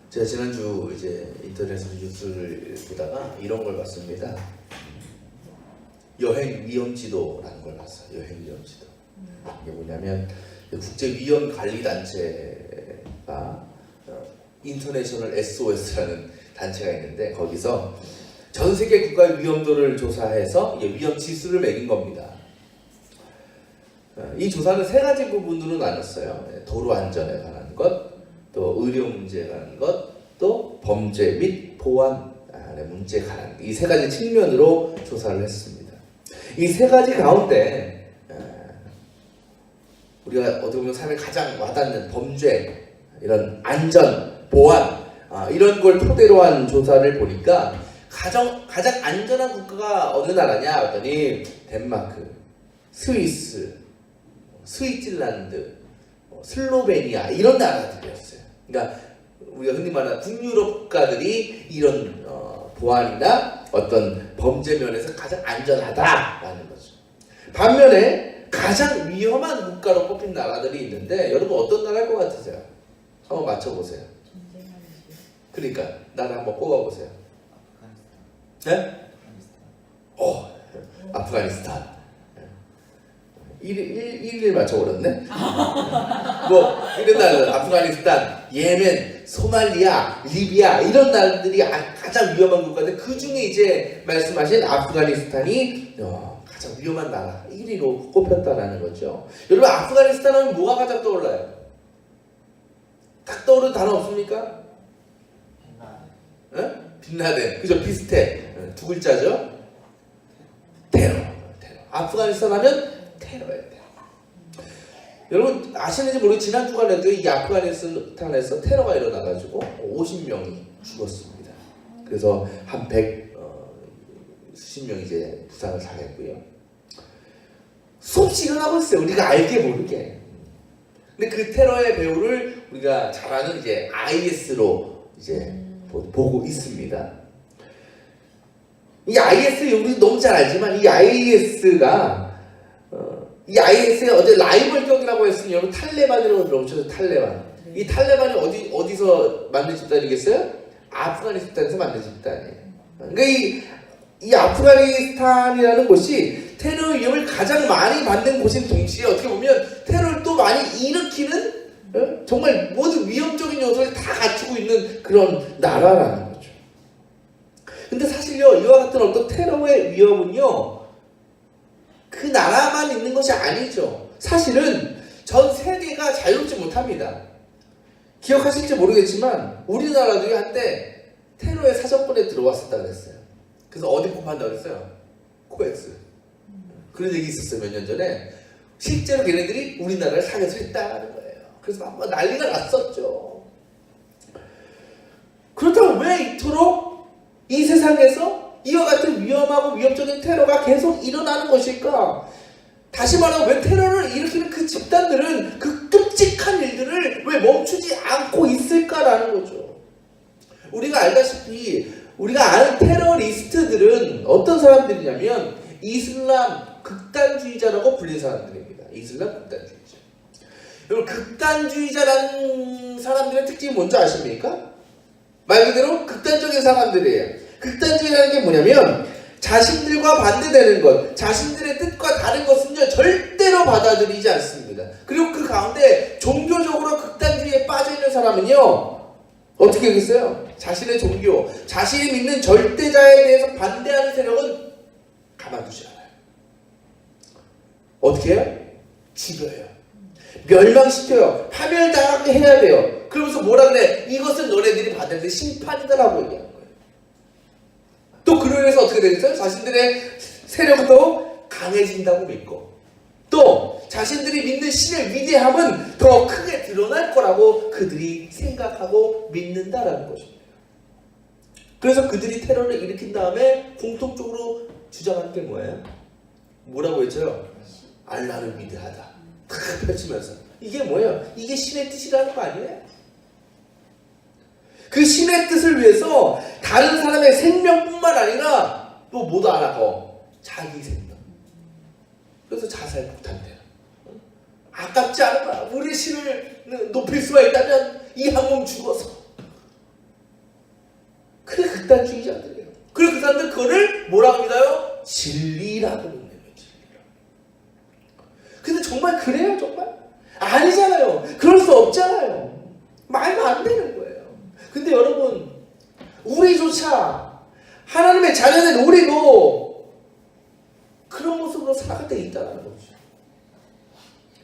제가 지난주 이제 인터넷에서 뉴스를 보다가 이런 걸 봤습니다. 여행 위험 지도라는 걸 봤어요. 여행 위험 지도. 이게 뭐냐면 국제 위험 관리 단체가 인터내셔널 SOS라는 단체가 있는데 거기서 전 세계 국가의 위험도를 조사해서 위험 지수를 매긴 겁니다. 이 조사는 세 가지 부분으로 나눴어요. 도로 안전에 관한 것, 또 의료 문제에 관한 것, 또 범죄 및 보안의 문제에 관한 이 세 가지 측면으로 조사를 했습니다. 이 세 가지 가운데 우리가 어떻게 보면 삶에 가장 와닿는 범죄, 이런 안전, 보안 이런 걸 토대로 한 조사를 보니까 가장 안전한 국가가 어느 나라냐 했더니 덴마크, 스위스, 스위tzerlän드, 슬로베니아 이런 나라들이었어요. 그러니까 우리가 흔히 말하는 북유럽 국가들이 이런 보안이나 어떤 범죄 면에서 가장 안전하다라는 거죠. 반면에 가장 위험한 국가로 뽑힌 나라들이 있는데 여러분 어떤 나라일 것 같으세요? 한번 맞춰보세요. 그러니까 나라 한번 꼽아보세요. 네? 아프가니스탄. 1일 맞춰버렸네? 뭐 이런 나라들 아프가니스탄, 예멘, 소말리아, 리비아 이런 나라들이 가장 위험한 국가인데 그 중에 이제 말씀하신 아프가니스탄이 가장 위험한 나라 1위로 꼽혔다라는 거죠. 여러분 아프가니스탄 하면 뭐가 가장 떠올라요? 딱 떠오르는 단어 없습니까? 빈라덴. 그죠? 비슷해. 두 글자죠? 테러. 아프가니스탄 하면 테러예요. 여러분 아시는지 모르겠지만 지난 주간에도 이 아프가니스탄에서 테러가 일어나가지고 50명이 죽었습니다. 그래서 한 100수십 명이 이제 부상을 당했고요. 수없이 일어나고 있어요. 우리가 알게 모르게. 근데 그 테러의 배후를 우리가 잘 아는 이제 IS로 이제 보고 있습니다. 이 IS 우리 너무 잘 알지만 이 IS가 이 IS의 어제 라이벌격이라고 했으니 여러분 탈레반이라고 들어보셨죠? 탈레반. 이 탈레반이 어디서 만든 집단이겠어요? 아프가니스탄에서 만든 집단이에요. 그러니까 이 아프가니스탄이라는 곳이 테러 위험을 가장 많이 받는 곳인 동시에 어떻게 보면 테러를 또 많이 일으키는 정말 모든 위험적인 요소를 다 갖추고 있는 그런 나라라는 거죠. 근데 사실요 이와 같은 어떤 테러의 위험은요 그 나라만 있는 것이 아니죠. 사실은 전 세계가 자유롭지 못합니다. 기억하실지 모르겠지만 우리나라도 한때 테러의 사정권에 들어왔었다 그랬어요. 그래서 어디 뽑한다고 그랬어요? 코엑스. 그런 얘기 있었어요. 몇 년 전에. 실제로 걔네들이 우리나라를 상해서 했다는 거예요. 그래서 막 난리가 났었죠. 그렇다면 왜 이토록 이 세상에서 이와 같은 위험하고 위협적인 테러가 계속 일어나는 것일까? 다시 말하면 왜 테러를 일으키는 그 집단들은 그 끔찍한 일들을 왜 멈추지 않고 있을까라는 거죠. 우리가 알다시피 우리가 아는 테러리스트들은 어떤 사람들이냐면 이슬람 극단주의자라고 불리는 사람들입니다. 이슬람 극단주의자. 여러분 극단주의자라는 사람들의 특징이 뭔지 아십니까? 말 그대로 극단적인 사람들이에요. 극단주의라는 게 뭐냐면 자신들과 반대되는 것, 자신들의 뜻과 다른 것은요 절대로 받아들이지 않습니다. 그리고 그 가운데 종교적으로 극단주의에 빠져있는 사람은요 어떻게 하겠어요? 자신의 종교, 자신이 믿는 절대자에 대해서 반대하는 세력은 가만두지 않아요. 어떻게 해요? 죽여요. 멸망시켜요. 파멸당하게 해야 돼요. 그러면서 뭐라 그래? 이것은 너네들이 받을 때 심판이다라고 얘기하는 거예요. 또 그로 인해서 어떻게 되겠어요? 자신들의 세력도 강해진다고 믿고 또 자신들이 믿는 신의 위대함은 더 크게 드러날 거라고 그들이 생각하고 믿는다라는 것입니다. 그래서 그들이 테러를 일으킨 다음에 공통적으로 주장하는 게 뭐예요? 뭐라고 했죠? 알라는 위대하다. 탁 펼치면서 이게 뭐예요? 이게 신의 뜻이라는 거 아니에요? 그 신의 뜻을 위해서 다른 사람의 생명뿐만 아니라 또 뭐도 안 하고 자기 생명. 그래서 자살 폭탄돼요. 아깝지 않은 거야. 우리 신을 높일 수가 있다면 이 한 몸 죽어서 극단주의자들이에요. 그리고 그 사람들 그거를 뭐라고 믿어요? 진리라고 믿는 거예요. 근데 정말 그래요? 정말? 아니잖아요. 그럴 수 없잖아요. 말도 안 되는 거예요. 근데 여러분, 우리조차 하나님의 자녀된 우리도 그런 모습으로 살아갈 때 있다는 거죠.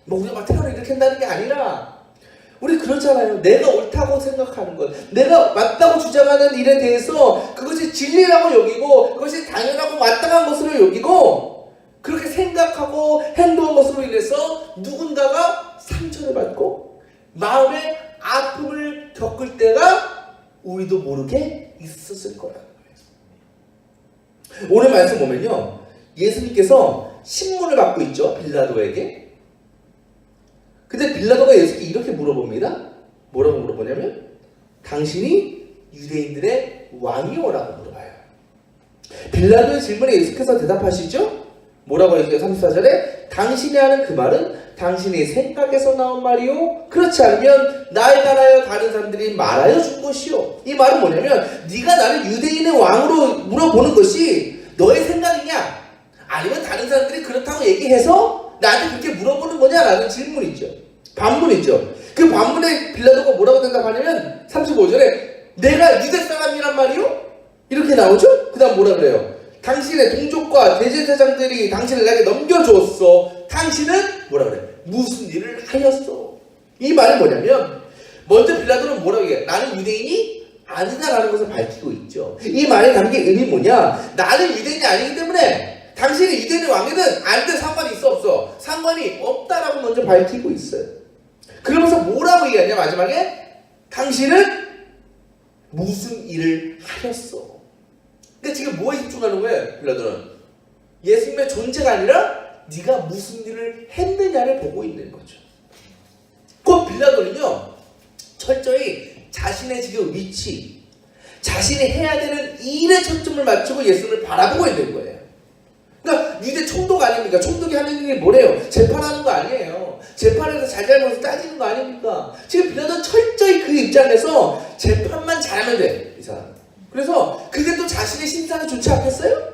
뭐 우리가 막 테러를 일으킨다는 게 아니라 우리 그렇잖아요. 내가 옳다고 생각하는 것, 내가 맞다고 주장하는 일에 대해서 그것이 진리라고 여기고 그것이 당연하고 마땅한 것으로 여기고 그렇게 생각하고 행동한 것으로 인해서 누군가가 상처를 받고 마음의 아픔을 겪을 때가 우리도 모르게 있었을 거라는 거예요. 오늘 말씀 보면요, 예수님께서 신문을 받고 있죠, 빌라도에게. 근데 빌라도가 예수께 이렇게 물어봅니다. 뭐라고 물어보냐면 당신이 유대인들의 왕이오라고 물어봐요. 빌라도의 질문에 예수께서 대답하시죠. 뭐라고 했어요? 34절에 당신이 하는 그 말은 당신의 생각에서 나온 말이요, 그렇지 않으면 나에 관하여 다른 사람들이 말하여 준 것이요. 이 말은 뭐냐면 네가 나를 유대인의 왕으로 물어보는 것이 너의 생각이냐, 아니면 다른 사람들이 그렇다고 얘기해서 나한테 그렇게 물어보는 거냐라는 질문이죠. 반문이죠. 그 반문에 빌라도가 뭐라고 대답하냐면 35절에 내가 유대 사람이란 말이요? 이렇게 나오죠? 그 다음 뭐라 그래요? 당신의 동족과 대제사장들이 당신을 내게 넘겨주었어. 당신은 뭐라 그래? 무슨 일을 하였어? 이 말은 뭐냐면 먼저 빌라도는 뭐라고 얘기해? 나는 유대인이 아니다라는 것을 밝히고 있죠. 이 말에 담긴 의미 뭐냐? 나는 유대인이 아니기 때문에 당신이 유대인의 왕이든 아니든 상관이 있어 없어? 상관이 없다라고 먼저 밝히고 있어요. 그러면서 뭐라고 얘기하냐 마지막에? 당신은 무슨 일을 하였어? 근데 지금 뭐에 집중하는 거예요? 빌라도는 예수님의 존재가 아니라 네가 무슨 일을 했느냐를 보고 있는 거죠. 그 빌라도는요 철저히 자신의 지금 위치, 자신이 해야 되는 일에 초점을 맞추고 예수님을 바라보고 있는 거예요. 그러니까 유대 총독 아닙니까? 총독이 하는 일이 뭐래요? 재판하는 거 아니에요. 재판에서 잘잘못을 따지는 거 아닙니까? 지금 빌라도는 철저히 그 입장에서 재판만 잘하면 돼, 이 사람. 그래서 그게 또 자신의 심상이 좋지 않겠어요?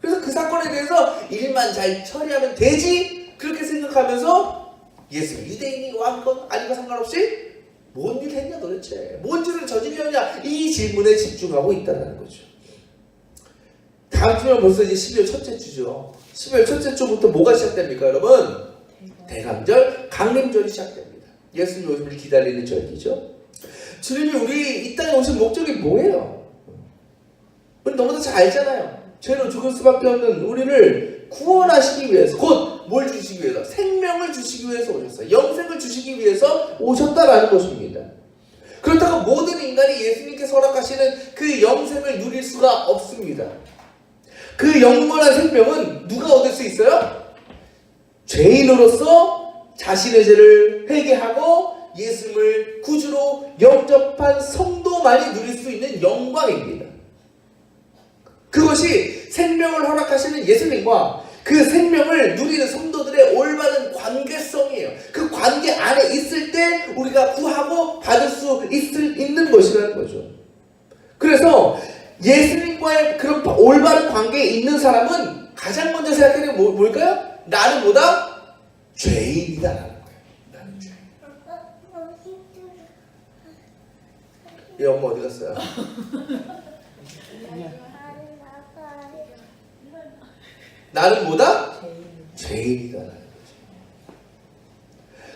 그래서 그 사건에 대해서 일만 잘 처리하면 되지, 그렇게 생각하면서 예수 유대인이 왕건 아닌가 상관없이 뭔 일 했냐 도대체, 뭔 짓을 저질렀냐, 이 질문에 집중하고 있다는 거죠. 다음 주면 벌써 이제 12월 첫째 주죠. 12월 첫째 주부터 뭐가 시작됩니까, 여러분? 대강절, 강림절이 시작됩니다. 예수님 오심을 기다리는 절기죠. 주님이 우리 이 땅에 오신 목적이 뭐예요? 우리 너무도 잘 알잖아요. 죄로 죽을 수밖에 없는 우리를 구원하시기 위해서, 곧 뭘 주시기 위해서? 생명을 주시기 위해서 오셨어요. 영생을 주시기 위해서 오셨다라는 것입니다. 그렇다고 모든 인간이 예수님께서 허락하시는 그 영생을 누릴 수가 없습니다. 그 영원한 생명은 누가 얻을 수 있어요? 죄인으로서 자신의 죄를 회개하고 예수님을 구주로 영접한 성도만이 누릴 수 있는 영광입니다. 그것이 생명을 허락하시는 예수님과 그 생명을 누리는 성도들의 올바른 관계성이에요. 그 관계 안에 있을 때 우리가 구하고 받을 수 있는 것이라는 거죠. 그래서 예수님과의 그런 올바른 관계에 있는 사람은 가장 먼저 생각하는 게 뭘까요? 나는 뭐다? 죄인이다라는 거예요. 나는 죄인. 얘 엄마 어디 갔어요? 나는 뭐다? 죄인이다라는 거죠.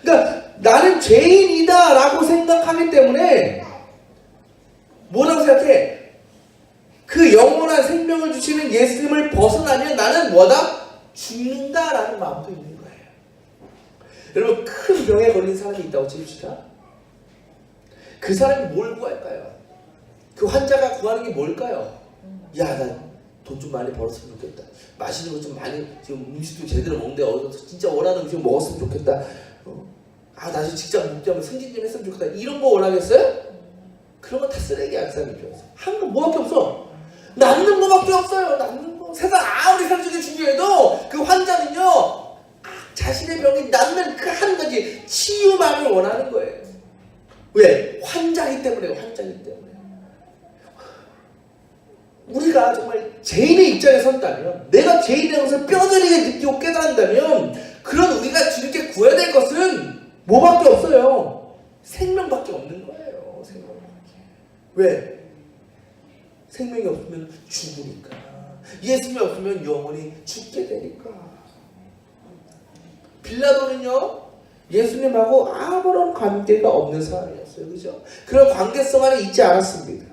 그러니까 나는 죄인이다라고 생각하기 때문에 뭐라고 생각해? 그 영원한 생명을 주시는 예수님을 벗어나면 나는 뭐다? 죽는다라는 마음도 있는 거예요. 여러분, 큰 병에 걸린 사람이 있다고 칩시다. 그 사람이 뭘 구할까요? 그 환자가 구하는 게 뭘까요? 야, 나 돈 좀 많이 벌었으면 좋겠다. 맛있는 거 좀 많이, 지금 음식도 제대로 먹는데 진짜 원하는 음식 먹었으면 좋겠다. 나 지금 직장 목표하면 승진 좀 했으면 좋겠다. 이런 거 원하겠어요? 그런 건 다 쓰레기야. 그 사람 입장에서 한 건 뭐밖에 없어. 낫는 거밖에 없어요. 낫는 거. 세상 아무리 살중에 중요해도 그 환자는요, 자신의 병이 낫는 그 한 가지 치유만을 원하는 거예요. 왜? 환자이기 때문에. 환자이기 때문에. 우리가 정말 죄인의 입장에 섰다면, 내가 죄인의 것을 뼈저리게 느끼고 깨달은다면, 그런 우리가 주님께 구해야 될 것은 뭐밖에 없어요? 생명밖에 없는 거예요. 생명밖에. 왜? 생명이 없으면 죽으니까. 예수님이 없으면 영원히 죽게 되니까. 빌라도는요, 예수님하고 아무런 관계가 없는 사람이었어요. 그죠? 그런 관계성 안에 있지 않았습니다.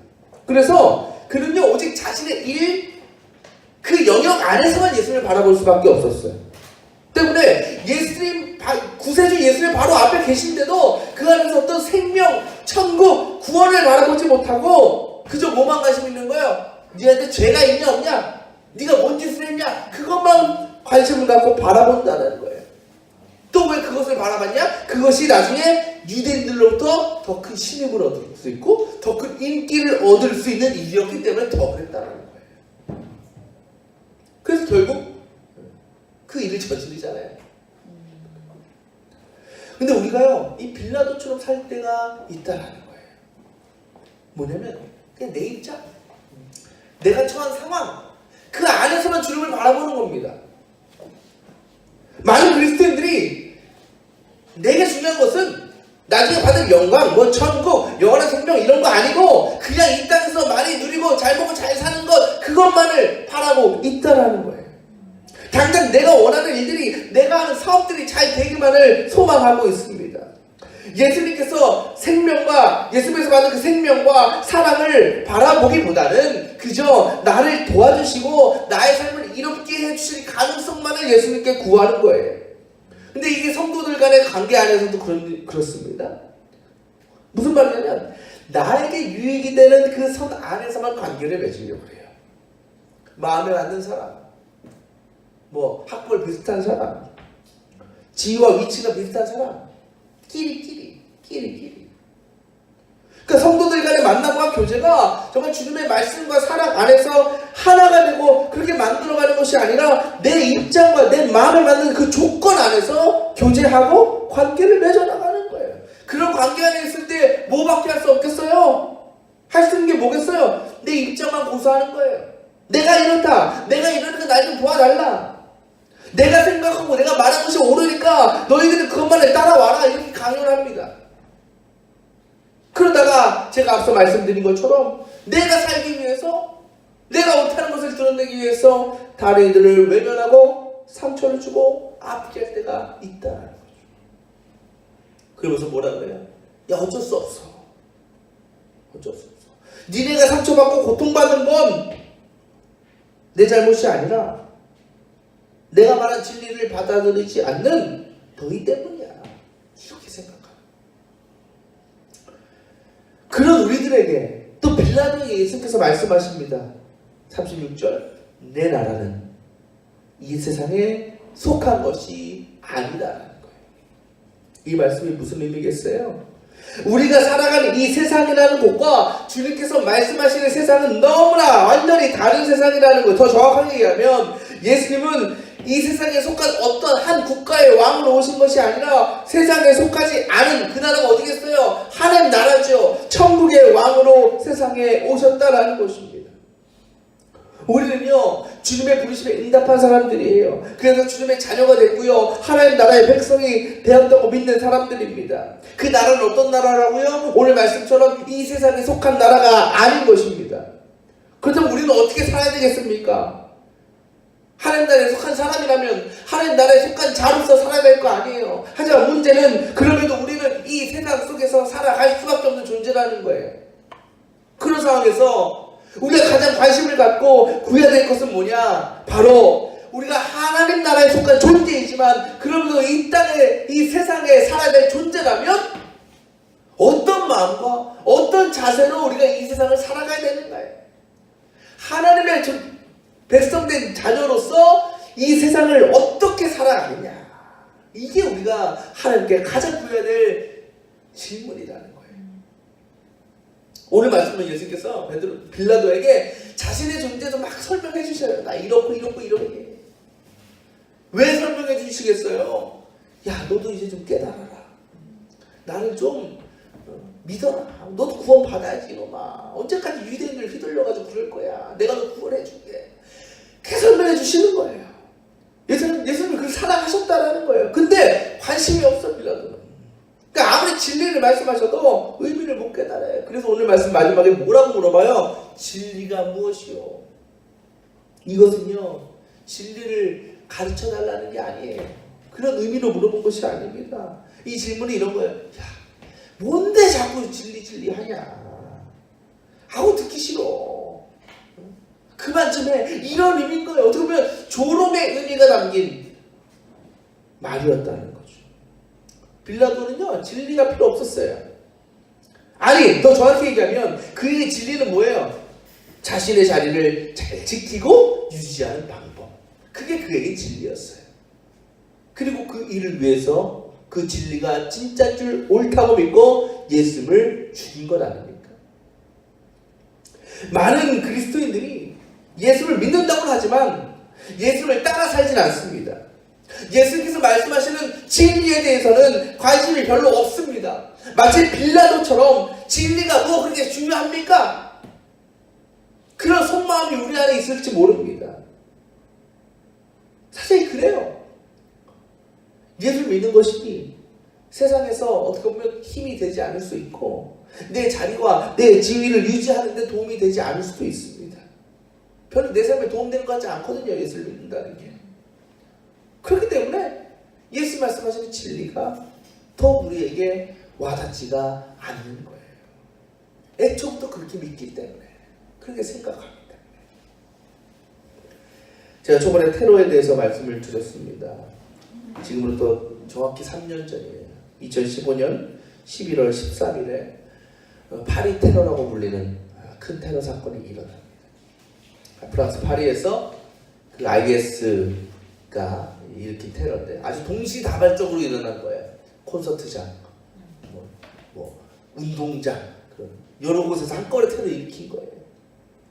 그래서 그는요, 오직 자신의 일, 그 영역 안에서만 예수님을 바라볼 수밖에 없었어요. 때문에 예수님, 구세주 예수님 바로 앞에 계신데도 그 안에서 어떤 생명, 천국, 구원을 바라보지 못하고 그저 뭐만 관심 있는 거예요? 니한테 죄가 있냐 없냐? 네가 뭔 짓을 했냐? 그것만 관심을 갖고 바라본다는 거예요. 또 왜 그것을 바라봤냐? 그것이 나중에 유대인들로부터 더 큰 신임을 얻을 수 있고 더 큰 인기를 얻을 수 있는 일이었기 때문에 더 그랬다는 거예요. 그래서 결국 그 일을 저지르잖아요. 근데 우리가요, 이 빌라도처럼 살 때가 있다라는 거예요. 뭐냐면 그냥 내 입장, 내가 처한 상황, 그 안에서만 주님을 바라보는 겁니다. 많은 그리스도인들이 내게 중요한 것은 나중에 받을 영광, 뭐 천국, 영원한 생명 이런 거 아니고 그냥 이 땅에서 많이 누리고 잘 먹고 잘 사는 것, 그것만을 바라고 있다라는 거예요. 당장 내가 원하는 일들이, 내가 하는 사업들이 잘 되기만을 소망하고 있습니다. 예수님께서 생명과, 예수님께서 받은 그 생명과 사랑을 바라보기보다는 그저 나를 도와주시고 나의 삶을 이롭게 해주실 가능성만을 예수님께 구하는 거예요. 근데 이게 성도들 간의 관계 안에서도 그렇습니다. 무슨 말이냐면 나에게 유익이 되는 그 선 안에서만 관계를 맺으려고 해요. 마음에 맞는 사람, 뭐 학벌 비슷한 사람, 지위와 위치가 비슷한 사람, 끼리끼리. 그러니까 성도들 간의 만남과 교제가 정말 주님의 말씀과 사랑 안에서 하나가 되고 그렇게 만들어가는 것이 아니라 내 입장과 내 마음에 맞는 그 조건 안에서 교제하고 관계를 맺어나가는 거예요. 그런 관계 안에 있을 때 뭐밖에 할 수 없겠어요? 할 수 있는 게 뭐겠어요? 내 입장만 고수하는 거예요. 내가 이렇다, 내가 이러니까 날 좀 도와달라, 내가 생각하고 내가 말한 것이 옳으니까 너희들은 그것만을 따라와라, 이렇게 강요를 합니다. 그러다가 제가 앞서 말씀드린 것처럼 내가 살기 위해서, 내가 못하는 것을 드러내기 위해서 다른 이들을 외면하고 상처를 주고 아프게 할 때가 있다는 거죠. 그러면서 뭐라 그래요? 야, 어쩔 수 없어. 니네가 상처받고 고통받는 건 내 잘못이 아니라 내가 말한 진리를 받아들이지 않는 너희 때문이야, 이렇게 생각합니다. 그런 우리들에게 또 빌라도에게 예수께서 말씀하십니다. 36절, 내 나라는 이 세상에 속한 것이 아니다라는 거예요. 이 말씀이 무슨 의미겠어요? 우리가 살아가는 이 세상이라는 곳과 주님께서 말씀하시는 세상은 너무나 완전히 다른 세상이라는 거예요. 더 정확하게 얘기하면 예수님은 이 세상에 속한 어떤 한 국가의 왕으로 오신 것이 아니라 세상에 속하지 않은 그 나라가 어디겠어요? 하나님 나라죠. 천국의 왕으로 세상에 오셨다라는 것입니다. 우리는요, 주님의 부르심에 응답한 사람들이에요. 그래서 주님의 자녀가 됐고요, 하나님 나라의 백성이 되었다고 믿는 사람들입니다. 그 나라는 어떤 나라라고요? 오늘 말씀처럼 이 세상에 속한 나라가 아닌 것입니다. 그렇다면 우리는 어떻게 살아야 되겠습니까? 하나님 나라에 속한 사람이라면 하나님 나라에 속한 자로서 살아야 될 거 아니에요. 하지만 문제는 그럼에도 우리는 이 세상 속에서 살아갈 수밖에 없는 존재라는 거예요. 그런 상황에서 우리가 가장 관심을 갖고 구해야 될 것은 뭐냐? 바로 우리가 하나님 나라에 속한 존재이지만 그러면서 이 땅에, 이 세상에 살아야 될 존재라면 어떤 마음과 어떤 자세로 우리가 이 세상을 살아가야 되는가요? 하나님의 백성된 자녀로서 이 세상을 어떻게 살아가느냐, 이게 우리가 하나님께 가장 구해야 될 질문이라는 거예요. 오늘 말씀은 예수님께서 빌라도에게 자신의 존재도 막 설명해 주셔요. 나 이렇게. 왜 설명해 주시겠어요? 야, 너도 이제 좀 깨달아라. 나를 좀 믿어라. 너도 구원 받아야지 이놈아. 언제까지 유대인들 휘둘려가지고 그럴 거야. 내가 너 구원해줄게. 계속 설명해 주시는 거예요. 예수님을 그렇게 사랑하셨다라는 거예요. 근데 관심이 없어 빌라도는. 그러니까 아무리 진리를 말씀하셔도 의미를 못 깨달아요. 그래서 오늘 말씀 마지막에 뭐라고 물어봐요? 진리가 무엇이요? 이것은요, 진리를 가르쳐 달라는 게 아니에요. 그런 의미로 물어본 것이 아닙니다. 이 질문이 이런 거예요. 야, 뭔데 자꾸 진리 하냐? 아우 듣기 싫어. 그만 좀 해. 이런 의미인 거예요. 어떻게 보면 조롱의 의미가 담긴 말이었다는 거죠. 빌라도는요, 진리가 필요 없었어요. 아니, 더 정확히 얘기하면 그의 진리는 뭐예요? 자신의 자리를 잘 지키고 유지하는 방법. 그게 그에게 진리였어요. 그리고 그 일을 위해서 그 진리가 진짜인 줄 옳다고 믿고 예수님을 죽인 것 아닙니까? 많은 그리스도인들이 예수를 믿는다고 하지만 예수를 따라 살진 않습니다. 예수께서 말씀하시는 진리에 대해서는 관심이 별로 없습니다. 마치 빌라도처럼 진리가 뭐 그렇게 중요합니까? 그런 속마음이 우리 안에 있을지 모릅니다. 사실 그래요. 예수를 믿는 것이 세상에서 어떻게 보면 힘이 되지 않을 수 있고 내 자리와 내 지위를 유지하는 데 도움이 되지 않을 수도 있습니다. 별로 내 삶에 도움되는 것 같지 않거든요. 예수를 믿는다는 게. 그렇기 때문에 예수 말씀하시는 진리가 더 우리에게 와닿지가 않는 거예요. 애초부터 그렇게 믿기 때문에 그렇게 생각합니다. 제가 저번에 테러에 대해서 말씀을 드렸습니다. 지금으로부터 정확히 3년 전이에요. 2015년 11월 13일에 파리 테러라고 불리는 큰 테러 사건이 일어납니다. 프랑스 파리에서 그 IS가 일으킨 테러인데 아주 동시다발적으로 일어난 거예요. 콘서트장, 운동장, 그런 여러 곳에서 한꺼번에 테러 일으킨 거예요.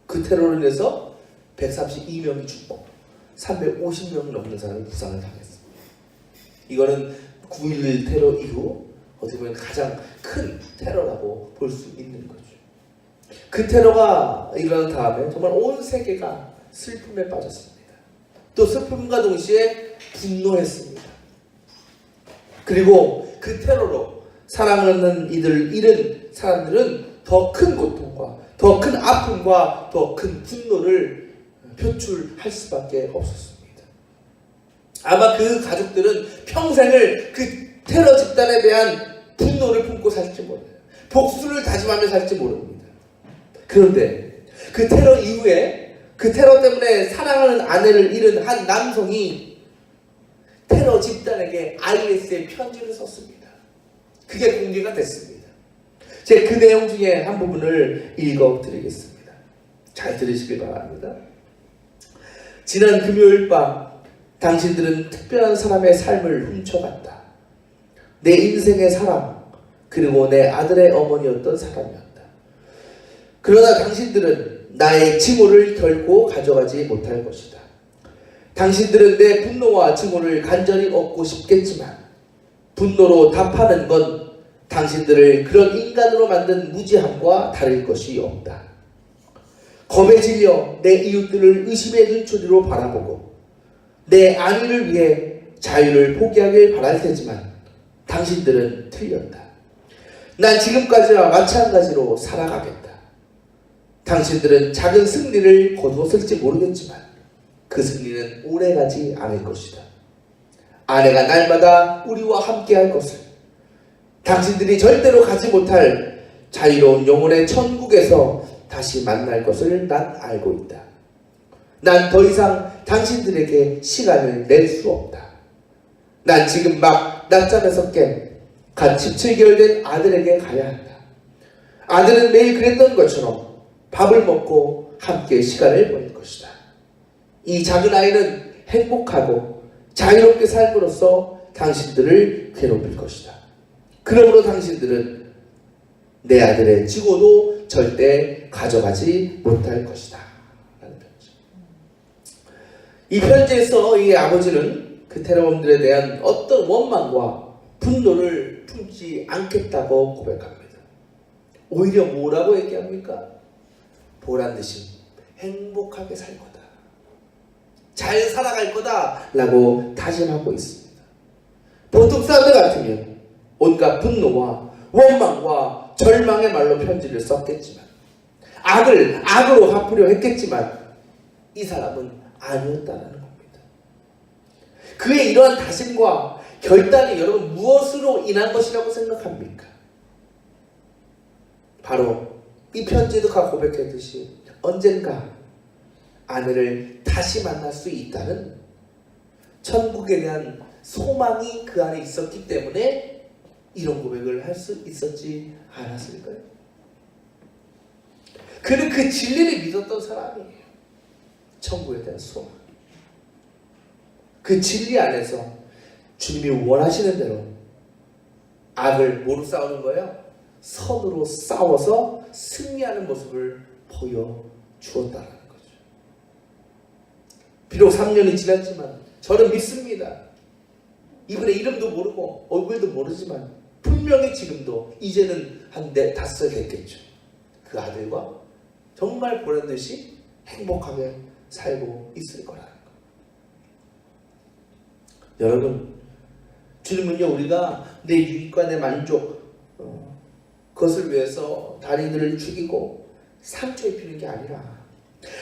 그 테러로 인해서 132명이 죽고 350명 넘는 사람이 부상을 당했습니다. 이거는 9.11 테러 이후 어떻게 보면 가장 큰 테러라고 볼 수 있는 거죠. 그 테러가 일어난 다음에 정말 온 세계가 슬픔에 빠졌습니다. 또 슬픔과 동시에 분노했습니다. 그리고 그 테러로 사랑하는 이들을 잃은 사람들은 더 큰 고통과 더 큰 아픔과 더 큰 분노를 표출할 수밖에 없었습니다. 아마 그 가족들은 평생을 그 테러 집단에 대한 분노를 품고 살지 몰라요. 복수를 다짐하며 살지 모릅니다. 그런데 그 테러 이후에 그 테러 때문에 사랑하는 아내를 잃은 한 남성이 테러 집단에게 IS의 편지를 썼습니다. 그게 공개가 됐습니다. 제가 그 내용 중에 한 부분을 읽어드리겠습니다. 잘 들으시길 바랍니다. 지난 금요일 밤 당신들은 특별한 사람의 삶을 훔쳐갔다. 내 인생의 사람 그리고 내 아들의 어머니였던 사람이었다. 그러나 당신들은 나의 증오를 결코 가져가지 못할 것이다. 당신들은 내 분노와 증오를 간절히 얻고 싶겠지만 분노로 답하는 건 당신들을 그런 인간으로 만든 무지함과 다를 것이 없다. 겁에 질려 내 이웃들을 의심의 눈초리로 바라보고 내 안위를 위해 자유를 포기하길 바랄 테지만 당신들은 틀렸다. 난 지금까지와 마찬가지로 살아가겠다. 당신들은 작은 승리를 거두었을지 모르겠지만 그 승리는 오래가지 않을 것이다. 아내가 날마다 우리와 함께할 것을, 당신들이 절대로 가지 못할 자유로운 영혼의 천국에서 다시 만날 것을 난 알고 있다. 난 더 이상 당신들에게 시간을 낼 수 없다. 난 지금 막 낮잠에서 깬 갓 17개월 된 아들에게 가야 한다. 아들은 매일 그랬던 것처럼 밥을 먹고 함께 시간을 보낼 것이다. 이 작은 아이는 행복하고 자유롭게 삶으로써 당신들을 괴롭힐 것이다. 그러므로 당신들은 내 아들의 지고도 절대 가져가지 못할 것이다. 라는 편지. 이 편지에서 이 아버지는 그 테러범들에 대한 어떤 원망과 분노를 품지 않겠다고 고백합니다. 오히려 뭐라고 얘기합니까? 보란듯이 행복하게 살 거다, 잘 살아갈 거다 라고 다짐하고 있습니다. 보통 사람들 같으면 온갖 분노와 원망과 절망의 말로 편지를 썼겠지만, 악을 악으로 갚으려 했겠지만, 이 사람은 아니었다는 겁니다. 그의 이러한 다짐과 결단이 여러분 무엇으로 인한 것이라고 생각합니까? 바로 이 편지가 고백했듯이 언젠가 아내를 다시 만날 수 있다는 천국에 대한 소망이 그 안에 있었기 때문에 이런 고백을 할 수 있었지 않았을까요? 그는 그 진리를 믿었던 사람이에요. 천국에 대한 소망. 그 진리 안에서 주님이 원하시는 대로 악을 뭐로 싸우는 거예요? 선으로 싸워서 승리하는 모습을 보여주었다는 거죠. 비록 3년이 지났지만 저는 믿습니다. 이분의 이름도 모르고 얼굴도 모르지만 분명히 지금도 이제는 한 4-5살 됐겠죠. 그 아들과 정말 보란듯이 행복하게 살고 있을 거라는 거. 여러분, 주님은요, 우리가 내 유익과 내 만족, 그것을 위해서 다리들을 죽이고 상처 입히는 게 아니라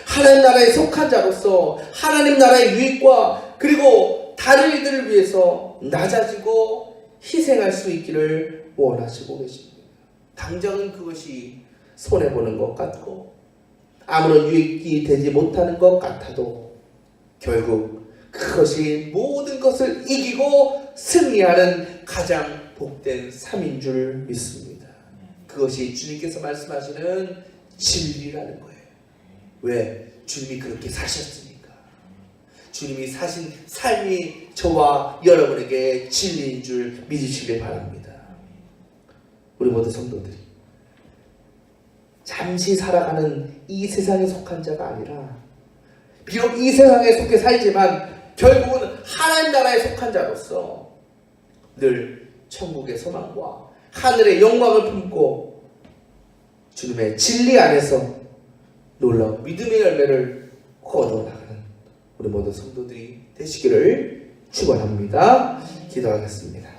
하나님 나라에 속한 자로서 하나님 나라의 유익과 그리고 다른 이들을 위해서 낮아지고 희생할 수 있기를 원하시고 계십니다. 당장은 그것이 손해보는 것 같고 아무런 유익이 되지 못하는 것 같아도 결국 그것이 모든 것을 이기고 승리하는 가장 복된 삶인 줄 믿습니다. 그것이 주님께서 말씀하시는 진리라는 거예요. 왜? 주님이 그렇게 사셨으니까. 주님이 사신 삶이 저와 여러분에게 진리인 줄 믿으시길 바랍니다. 우리 모두 성도들이 잠시 살아가는 이 세상에 속한 자가 아니라 비록 이 세상에 속해 살지만 결국은 하나님 나라에 속한 자로서 늘 천국의 소망과 하늘의 영광을 품고 주님의 진리 안에서 놀라운 믿음의 열매를 거둬나가는 우리 모든 성도들이 되시기를 축원합니다. 기도하겠습니다.